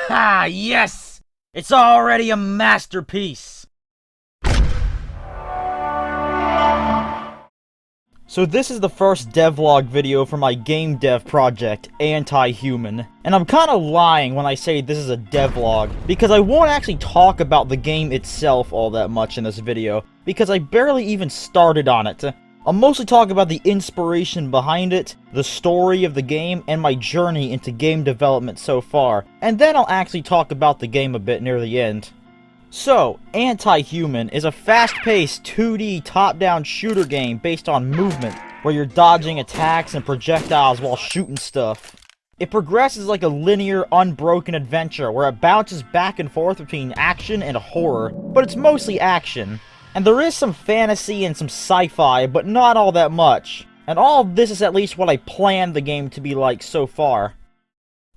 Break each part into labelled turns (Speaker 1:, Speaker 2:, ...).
Speaker 1: Ha! Yes! It's already a masterpiece! So this is the first devlog video for my GameDev project, Anti-Human. And I'm kinda lying when I say this is a devlog, because I won't actually talk about the game itself all that much in this video, because I barely even started on it. I'll mostly talk about the inspiration behind it, the story of the game, and my journey into game development so far, and then I'll actually talk about the game a bit near the end. So, Anti-Human is a fast-paced 2D top-down shooter game based on movement, where you're dodging attacks and projectiles while shooting stuff. It progresses like a linear, unbroken adventure where it bounces back and forth between action and horror, but it's mostly action. And there is some fantasy and some sci-fi, but not all that much. And all of this is at least what I planned the game to be like so far.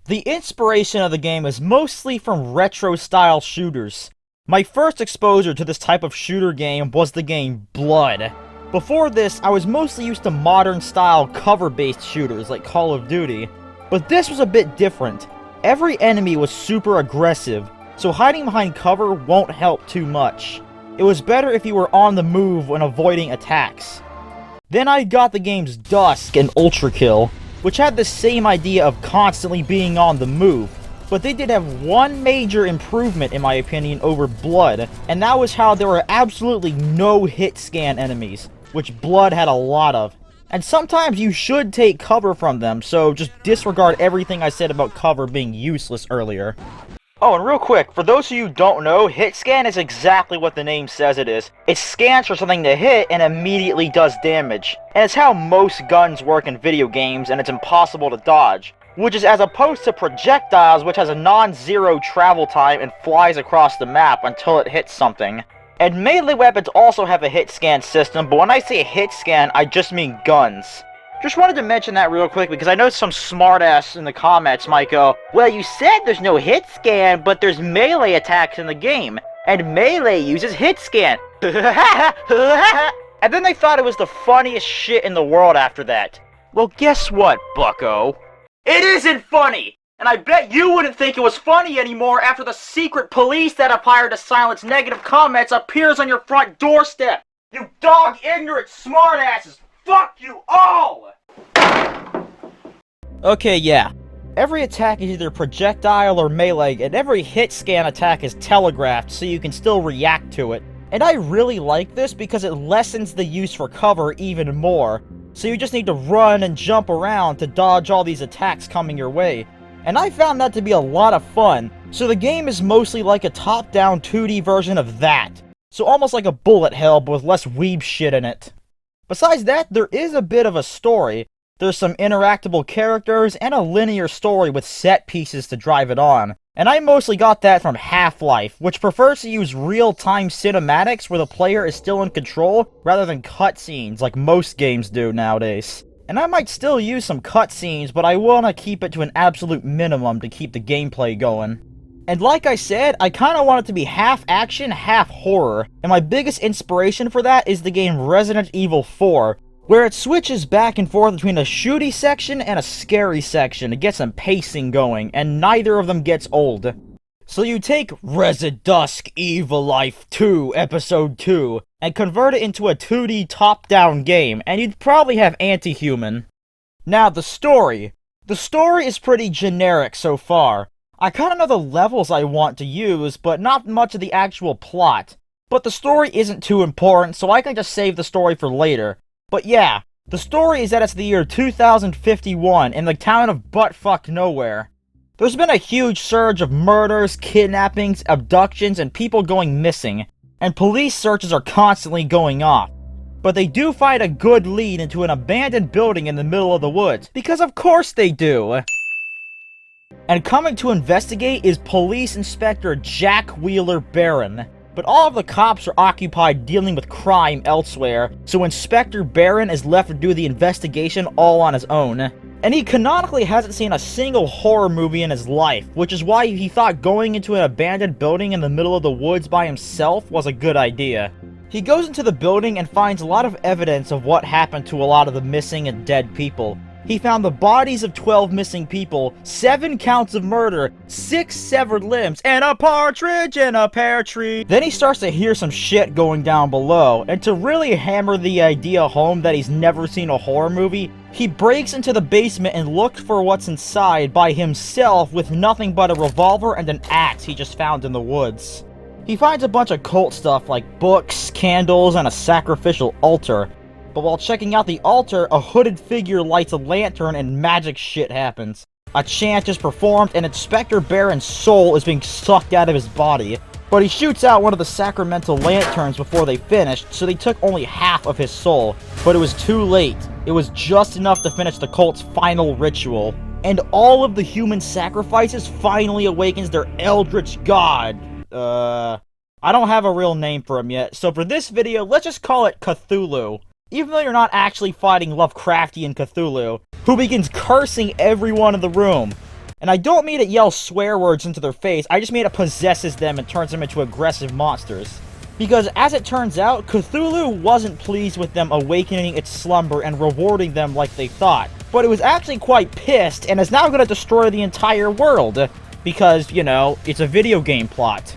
Speaker 1: The inspiration of the game is mostly from retro-style shooters. My first exposure to this type of shooter game was the game Blood. Before this, I was mostly used to modern-style cover-based shooters like Call of Duty, but this was a bit different. Every enemy was super aggressive, so hiding behind cover won't help too much. It was better if you were on the move when avoiding attacks. Then I got the games DUSK and ULTRAKILL, which had the same idea of constantly being on the move. But they did have one major improvement, in my opinion, over Blood, and that was how there were absolutely no hit scan enemies, which Blood had a lot of. And sometimes you should take cover from them, so just disregard everything I said about cover being useless earlier. Oh, and real quick, for those of you who don't know, hit scan is exactly what the name says it is. It scans for something to hit and immediately does damage. And it's how most guns work in video games, and it's impossible to dodge. Which is as opposed to projectiles, which has a non-zero travel time and flies across the map until it hits something. And melee weapons also have a hit scan system, but when I say hit scan, I just mean guns. Just wanted to mention that real quick because I know some smartass in the comments might go, well, you said there's no hit scan, but there's melee attacks in the game, and melee uses hit scan. And then they thought it was the funniest shit in the world after that. Well, guess what, bucko? It isn't funny! And I bet you wouldn't think it was funny anymore after the secret police that have hired to silence negative comments appears on your front doorstep! You dog-ignorant smartasses! Fuck you all! Okay, yeah. Every attack is either projectile or melee, and every hit scan attack is telegraphed so you can still react to it. And I really like this because it lessens the use for cover even more. So you just need to run and jump around to dodge all these attacks coming your way. And I found that to be a lot of fun, so the game is mostly like a top-down 2D version of that. So almost like a bullet hell, but with less weeb shit in it. Besides that, there is a bit of a story. There's some interactable characters and a linear story with set pieces to drive it on. And I mostly got that from Half-Life, which prefers to use real-time cinematics where the player is still in control, rather than cutscenes like most games do nowadays. And I might still use some cutscenes, but I want to keep it to an absolute minimum to keep the gameplay going. And like I said, I kinda want it to be half action, half horror, and my biggest inspiration for that is the game Resident Evil 4, where it switches back and forth between a shooty section and a scary section to get some pacing going, and neither of them gets old. So you take Dusk Evil Life 2 Episode 2 and convert it into a 2D top-down game, and you'd probably have Anti-Human. Now the story. The story is pretty generic so far. I kinda know the levels I want to use, but not much of the actual plot. But the story isn't too important, so I can just save the story for later. But yeah, the story is that it's the year 2051 in the town of Buttfuck Nowhere. There's been a huge surge of murders, kidnappings, abductions, and people going missing, and police searches are constantly going off. But they do find a good lead into an abandoned building in the middle of the woods, because of course they do! And coming to investigate is Police Inspector Jack Wheeler Barron. But all of the cops are occupied dealing with crime elsewhere, so Inspector Barron is left to do the investigation all on his own. And he canonically hasn't seen a single horror movie in his life, which is why he thought going into an abandoned building in the middle of the woods by himself was a good idea. He goes into the building and finds a lot of evidence of what happened to a lot of the missing and dead people. He found the bodies of 12 missing people, 7 counts of murder, 6 severed limbs, and a partridge in a pear tree. Then he starts to hear some shit going down below, and to really hammer the idea home that he's never seen a horror movie, he breaks into the basement and looks for what's inside by himself with nothing but a revolver and an axe he just found in the woods. He finds a bunch of cult stuff like books, candles, and a sacrificial altar. But while checking out the altar, a hooded figure lights a lantern and magic shit happens. A chant is performed and Inspector Baron's soul is being sucked out of his body. But he shoots out one of the sacramental lanterns before they finished, so they took only half of his soul. But it was too late. It was just enough to finish the cult's final ritual. And all of the human sacrifices finally awakens their eldritch god. I don't have a real name for him yet, so for this video, let's just call it Cthulhu. Even though you're not actually fighting Lovecraftian Cthulhu, who begins cursing everyone in the room. And I don't mean it yells swear words into their face, I just mean it possesses them and turns them into aggressive monsters. Because as it turns out, Cthulhu wasn't pleased with them awakening its slumber and rewarding them like they thought. But it was actually quite pissed and is now going to destroy the entire world. Because, you know, it's a video game plot.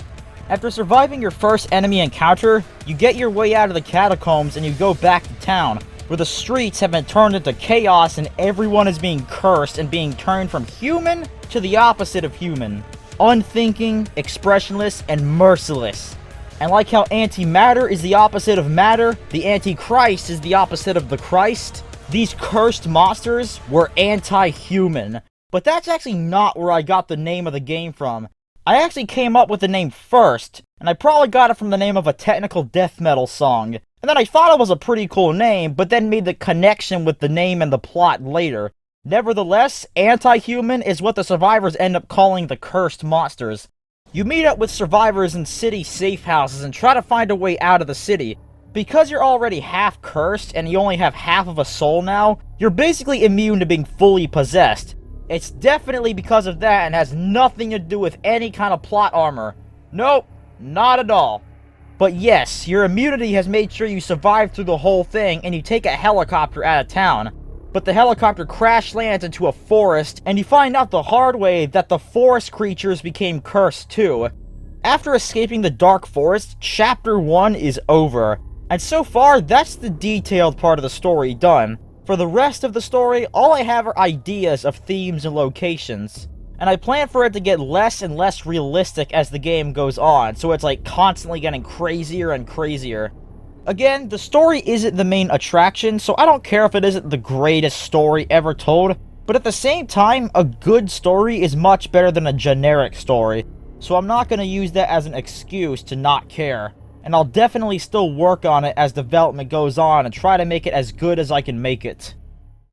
Speaker 1: After surviving your first enemy encounter, you get your way out of the catacombs and you go back to town, where the streets have been turned into chaos and everyone is being cursed and being turned from human to the opposite of human. Unthinking, expressionless, and merciless. And like how antimatter is the opposite of matter, the Antichrist is the opposite of the Christ, these cursed monsters were anti-human. But that's actually not where I got the name of the game from. I actually came up with the name first, and I probably got it from the name of a technical death metal song. And then I thought it was a pretty cool name, but then made the connection with the name and the plot later. Nevertheless, anti-human is what the survivors end up calling the cursed monsters. You meet up with survivors in city safe houses and try to find a way out of the city. Because you're already half cursed and you only have half of a soul now, you're basically immune to being fully possessed. It's definitely because of that and has nothing to do with any kind of plot armor. Nope, not at all. But yes, your immunity has made sure you survive through the whole thing and you take a helicopter out of town. But the helicopter crash lands into a forest and you find out the hard way that the forest creatures became cursed too. After escaping the dark forest, chapter 1 is over. And so far, that's the detailed part of the story done. For the rest of the story, all I have are ideas of themes and locations. And I plan for it to get less and less realistic as the game goes on, so it's like constantly getting crazier and crazier. Again, the story isn't the main attraction, so I don't care if it isn't the greatest story ever told, but at the same time, a good story is much better than a generic story, so I'm not going to use that as an excuse to not care. And I'll definitely still work on it as development goes on and try to make it as good as I can make it.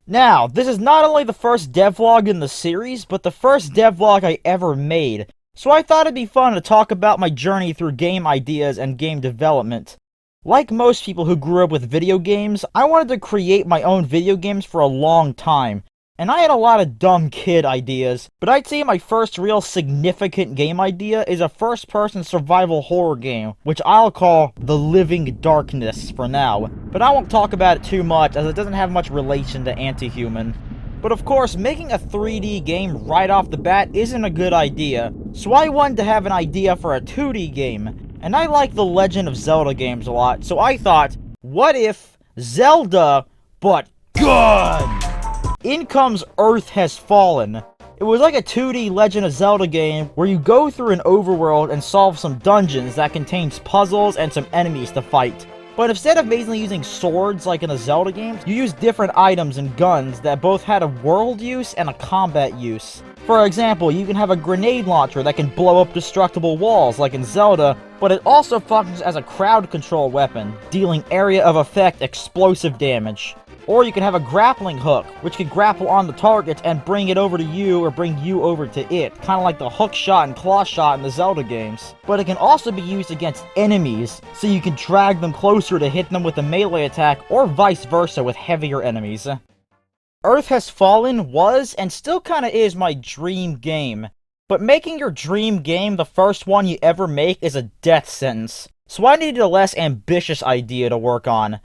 Speaker 1: Now, this is not only the first devlog in the series, but the first devlog I ever made, so I thought it'd be fun to talk about my journey through game ideas and game development. Like most people who grew up with video games, I wanted to create my own video games for a long time. And I had a lot of dumb kid ideas, but I'd say my first real significant game idea is a first-person survival horror game, which I'll call The Living Darkness for now. But I won't talk about it too much, as it doesn't have much relation to Anti-Human. But of course, making a 3D game right off the bat isn't a good idea, so I wanted to have an idea for a 2D game. And I like the Legend of Zelda games a lot, so I thought, what if Zelda, but good? In comes Earth Has Fallen. It was like a 2D Legend of Zelda game where you go through an overworld and solve some dungeons that contains puzzles and some enemies to fight. But instead of mainly using swords like in the Zelda games, you use different items and guns that both had a world use and a combat use. For example, you can have a grenade launcher that can blow up destructible walls like in Zelda, but it also functions as a crowd control weapon, dealing area of effect explosive damage. Or you can have a grappling hook, which can grapple on the target and bring it over to you or bring you over to it, kind of like the hook shot and claw shot in the Zelda games. But it can also be used against enemies, so you can drag them closer to hit them with a melee attack, or vice versa with heavier enemies. Earth Has Fallen was, and still kinda is, my dream game. But making your dream game the first one you ever make is a death sentence. So I needed a less ambitious idea to work on.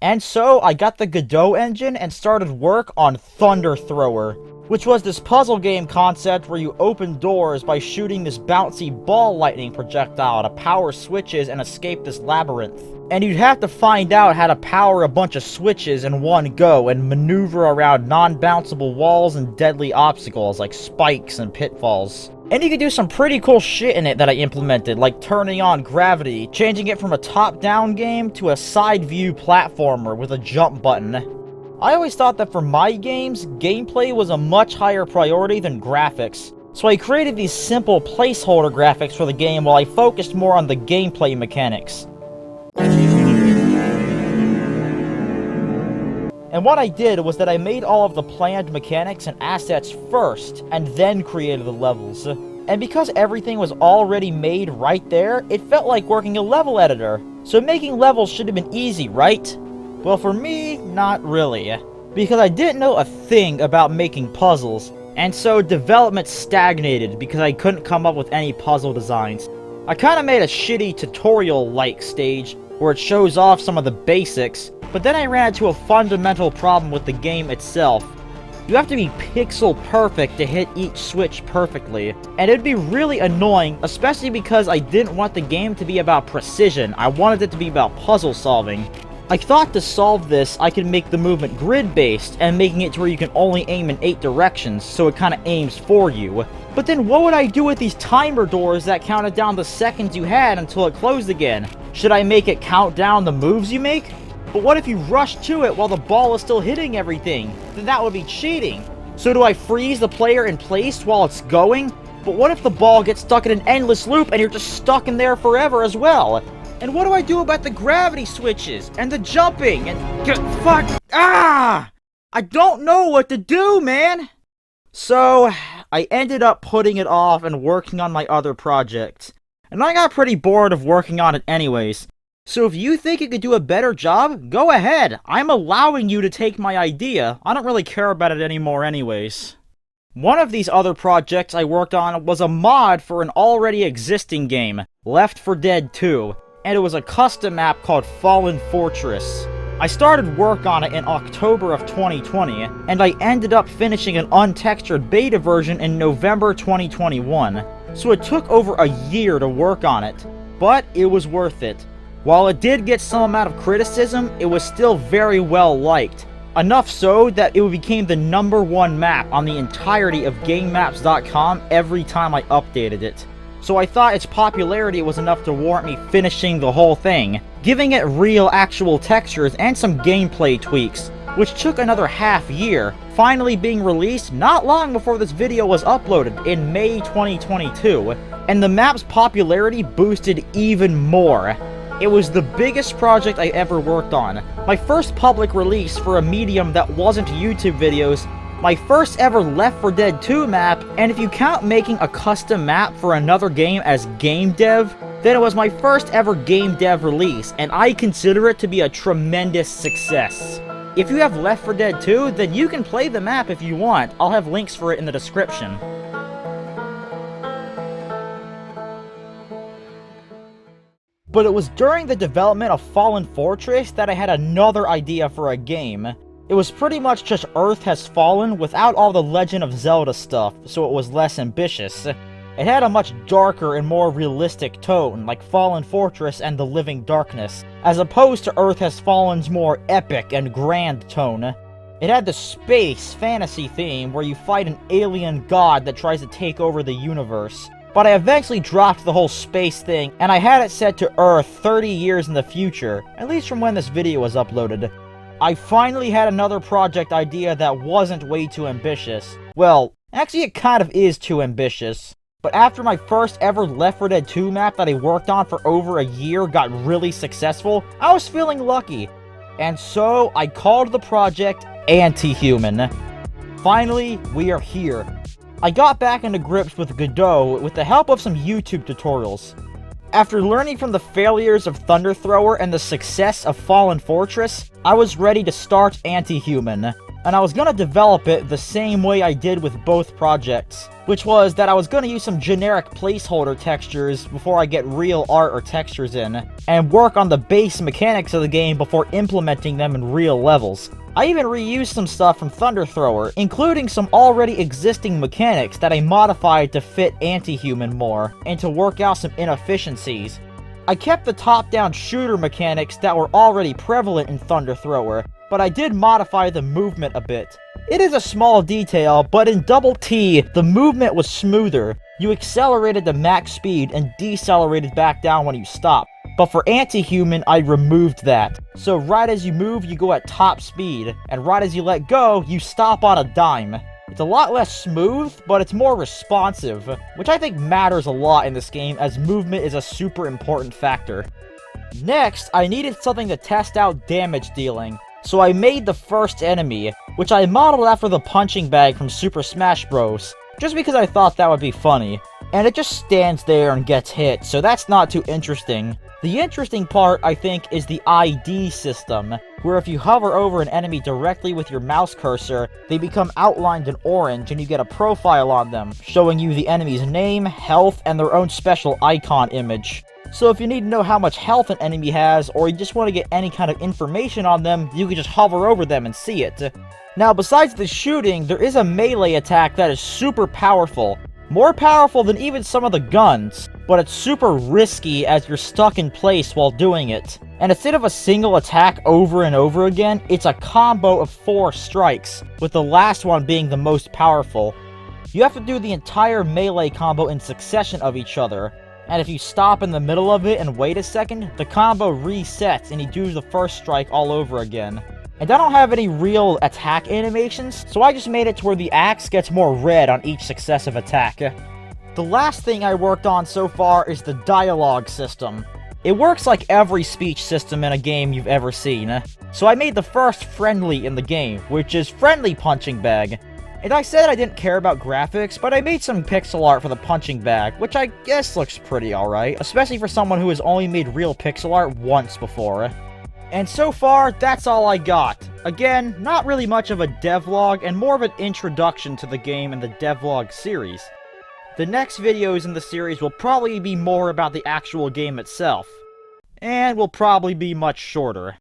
Speaker 1: And so I got the Godot engine and started work on Thunder Thrower, which was this puzzle game concept where you open doors by shooting this bouncy ball lightning projectile to power switches and escape this labyrinth. And you'd have to find out how to power a bunch of switches in one go and maneuver around non-bounceable walls and deadly obstacles like spikes and pitfalls. And you could do some pretty cool shit in it that I implemented, like turning on gravity, changing it from a top-down game to a side-view platformer with a jump button. I always thought that for my games, gameplay was a much higher priority than graphics, so I created these simple placeholder graphics for the game while I focused more on the gameplay mechanics. And what I did was that I made all of the planned mechanics and assets first, and then created the levels. And because everything was already made right there, it felt like working a level editor. So making levels should have been easy, right? Well, for me, not really. Because I didn't know a thing about making puzzles, and so development stagnated because I couldn't come up with any puzzle designs. I kinda made a shitty tutorial-like stage where it shows off some of the basics, but then I ran into a fundamental problem with the game itself. You have to be pixel perfect to hit each switch perfectly, and it'd be really annoying, especially because I didn't want the game to be about precision, I wanted it to be about puzzle solving. I thought to solve this, I could make the movement grid-based, and making it to where you can only aim in 8 directions, so it kinda aims for you. But then what would I do with these timer doors that counted down the seconds you had until it closed again? Should I make it count down the moves you make? But what if you rush to it while the ball is still hitting everything? Then that would be cheating. So do I freeze the player in place while it's going? But what if the ball gets stuck in an endless loop and you're just stuck in there forever as well? And what do I do about the gravity switches and the jumping and fuck? Ah! I don't know what to do, man! So, I ended up putting it off and working on my other project. And I got pretty bored of working on it anyways. So if you think you could do a better job, go ahead. I'm allowing you to take my idea. I don't really care about it anymore anyways. One of these other projects I worked on was a mod for an already existing game, Left 4 Dead 2, and it was a custom map called Fallen Fortress. I started work on it in October of 2020, and I ended up finishing an untextured beta version in November 2021, so it took over a year to work on it, but it was worth it. While it did get some amount of criticism, it was still very well liked. Enough so that it became the #1 map on the entirety of GameMaps.com every time I updated it. So I thought its popularity was enough to warrant me finishing the whole thing, giving it real actual textures and some gameplay tweaks, which took another half year, finally being released not long before this video was uploaded in May 2022, and the map's popularity boosted even more. It was the biggest project I ever worked on, my first public release for a medium that wasn't YouTube videos, my first ever Left 4 Dead 2 map, and if you count making a custom map for another game as GameDev, then it was my first ever GameDev release, and I consider it to be a tremendous success. If you have Left 4 Dead 2, then you can play the map if you want. I'll have links for it in the description. But it was during the development of Fallen Fortress that I had another idea for a game. It was pretty much just Earth Has Fallen without all the Legend of Zelda stuff, so it was less ambitious. It had a much darker and more realistic tone, like Fallen Fortress and The Living Darkness, as opposed to Earth Has Fallen's more epic and grand tone. It had the space fantasy theme where you fight an alien god that tries to take over the universe. But I eventually dropped the whole space thing, and I had it set to Earth 30 years in the future, at least from when this video was uploaded. I finally had another project idea that wasn't way too ambitious. Well, actually it kind of is too ambitious. But after my first ever Left 4 Dead 2 map that I worked on for over a year got really successful, I was feeling lucky. And so, I called the project Anti-Human. Finally, we are here. I got back into grips with Godot with the help of some YouTube tutorials. After learning from the failures of Thunder Thrower and the success of Fallen Fortress, I was ready to start Anti-Human. and I was gonna develop it the same way I did with both projects, which was that I was gonna use some generic placeholder textures before I get real art or textures in, and work on the base mechanics of the game before implementing them in real levels. I even reused some stuff from Thunder Thrower, including some already existing mechanics that I modified to fit Anti-Human more, and to work out some inefficiencies. I kept the top-down shooter mechanics that were already prevalent in Thunder Thrower, but I did modify the movement a bit. It is a small detail, but in Double T, the movement was smoother. You accelerated to max speed and decelerated back down when you stopped. But for Anti-Human, I removed that. So right as you move, you go at top speed, and right as you let go, you stop on a dime. It's a lot less smooth, but it's more responsive, which I think matters a lot in this game, as movement is a super important factor. Next, I needed something to test out damage dealing, so I made the first enemy, which I modeled after the punching bag from Super Smash Bros., just because I thought that would be funny. And it just stands there and gets hit, so that's not too interesting. The interesting part, I think, is the ID system, where if you hover over an enemy directly with your mouse cursor, they become outlined in orange and you get a profile on them, showing you the enemy's name, health, and their own special icon image. So if you need to know how much health an enemy has, or you just want to get any kind of information on them, you can just hover over them and see it. Now, besides the shooting, there is a melee attack that is super powerful. More powerful than even some of the guns, but it's super risky as you're stuck in place while doing it. And instead of a single attack over and over again, it's a combo of 4 strikes, with the last one being the most powerful. You have to do the entire melee combo in succession of each other, and if you stop in the middle of it and wait a second, the combo resets and you do the first strike all over again. And I don't have any real attack animations, so I just made it to where the axe gets more red on each successive attack. The last thing I worked on so far is the dialogue system. It works like every speech system in a game you've ever seen. So I made the first friendly in the game, which is Friendly Punching Bag. And I said I didn't care about graphics, but I made some pixel art for the punching bag, which I guess looks pretty alright, especially for someone who has only made real pixel art once before. And so far, that's all I got. Again, not really much of a devlog, and more of an introduction to the game and the devlog series. The next videos in the series will probably be more about the actual game itself, and will probably be much shorter.